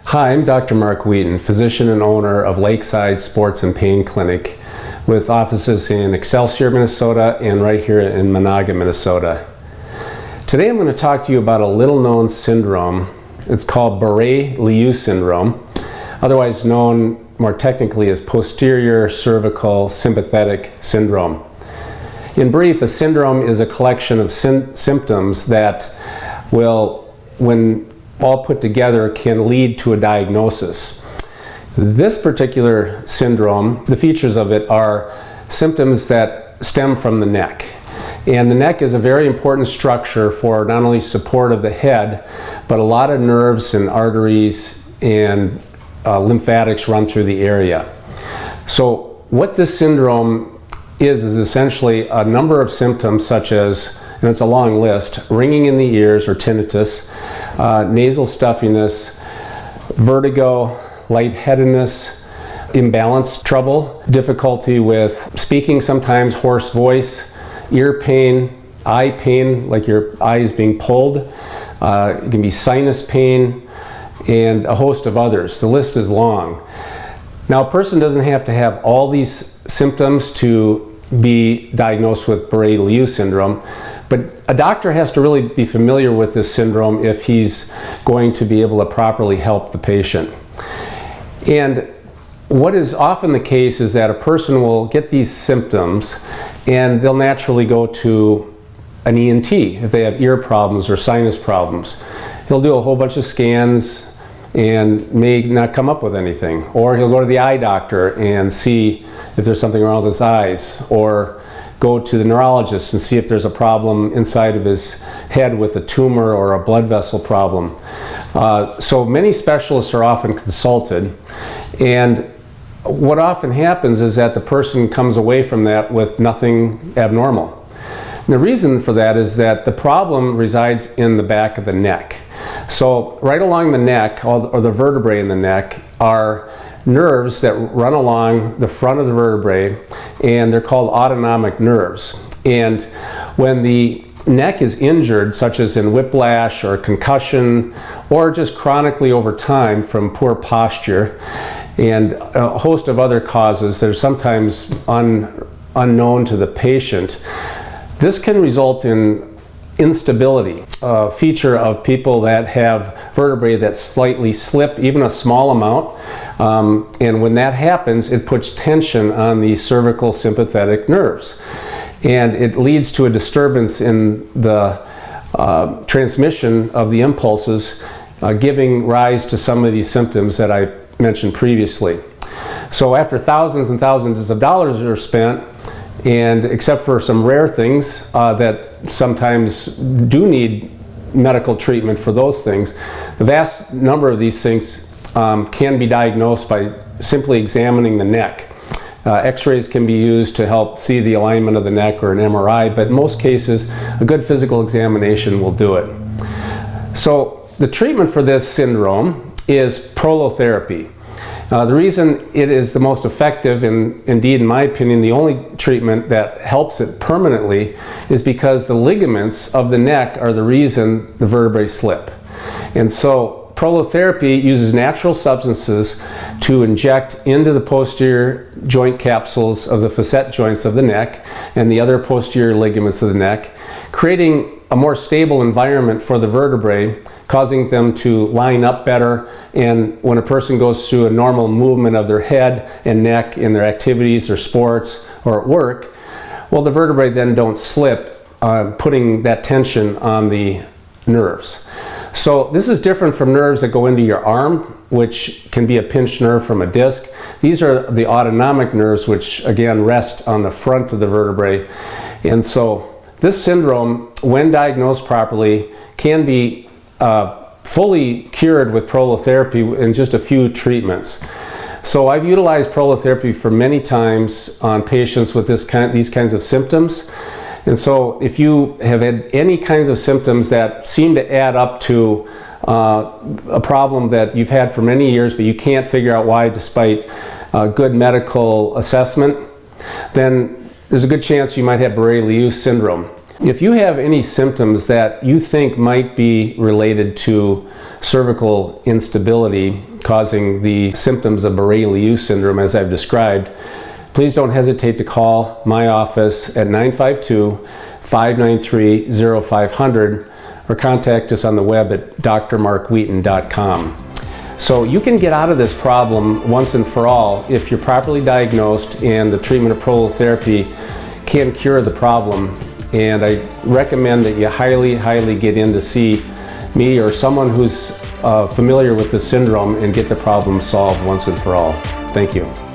Hi, I'm Dr. Mark Wheaton, physician and owner of Lakeside Sports and Pain Clinic with offices in Excelsior, Minnesota and right here in Monaga, Minnesota. Today I'm going to talk to you about a little-known syndrome. It's called Barré Lieou syndrome, otherwise known more technically as posterior cervical sympathetic syndrome. In brief, a syndrome is a collection of symptoms that will, when all put together, can lead to a diagnosis. This particular syndrome, the features of it are symptoms that stem from the neck. And the neck is a very important structure for not only support of the head, but a lot of nerves and arteries and lymphatics run through the area. So what this syndrome is essentially a number of symptoms such as, and it's a long list, ringing in the ears or tinnitus, nasal stuffiness, vertigo, lightheadedness, imbalance trouble, difficulty with speaking sometimes, hoarse voice, ear pain, eye pain, like your eye is being pulled. It can be sinus pain, and a host of others. The list is long. Now, a person doesn't have to have all these symptoms to be diagnosed with Barré Lieou syndrome, but a doctor has to really be familiar with this syndrome if he's going to be able to properly help the patient. And what is often the case is that a person will get these symptoms and they'll naturally go to an ENT if they have ear problems or sinus problems. He'll do a whole bunch of scans and may not come up with anything. Or he'll go to the eye doctor and see if there's something wrong with his eyes, or go to the neurologist and see if there's a problem inside of his head with a tumor or a blood vessel problem. So many specialists are often consulted, and what often happens is that the person comes away from that with nothing abnormal. And the reason for that is that the problem resides in the back of the neck. So right along the neck, or the vertebrae in the neck, are nerves that run along the front of the vertebrae, and they're called autonomic nerves. And when the neck is injured, such as in whiplash or concussion, or just chronically over time from poor posture, and a host of other causes that are sometimes unknown to the patient, this can result in instability, a feature of people that have vertebrae that slightly slip, even a small amount. And when that happens, it puts tension on the cervical sympathetic nerves. And it leads to a disturbance in the transmission of the impulses, giving rise to some of these symptoms that I mentioned previously. So after thousands and thousands of dollars are spent, and except for some rare things that sometimes do need medical treatment for those things, the vast number of these things can be diagnosed by simply examining the neck. X-rays can be used to help see the alignment of the neck, or an MRI, but in most cases a good physical examination will do it. So the treatment for this syndrome is prolotherapy. The reason it is the most effective, and indeed in my opinion the only treatment that helps it permanently, is because the ligaments of the neck are the reason the vertebrae slip. And so prolotherapy uses natural substances to inject into the posterior joint capsules of the facet joints of the neck and the other posterior ligaments of the neck, creating a more stable environment for the vertebrae, causing them to line up better. And when a person goes through a normal movement of their head and neck in their activities or sports or at work, well, the vertebrae then don't slip, putting that tension on the nerves. So this is different from nerves that go into your arm, which can be a pinched nerve from a disc. These are the autonomic nerves, which again rest on the front of the vertebrae. And so this syndrome, when diagnosed properly, can be fully cured with prolotherapy in just a few treatments. So I've utilized prolotherapy for many times on patients with these kinds of symptoms. And so if you have had any kinds of symptoms that seem to add up to a problem that you've had for many years, but you can't figure out why despite good medical assessment, then there's a good chance you might have Barré Lieou syndrome. If you have any symptoms that you think might be related to cervical instability causing the symptoms of Barré-Lieou syndrome as I've described, please don't hesitate to call my office at 952-593-0500 or contact us on the web at drmarkwheaton.com. So you can get out of this problem once and for all if you're properly diagnosed, and the treatment of prolotherapy can cure the problem. And I recommend that you highly get in to see me or someone who's familiar with the syndrome and get the problem solved once and for all. Thank you.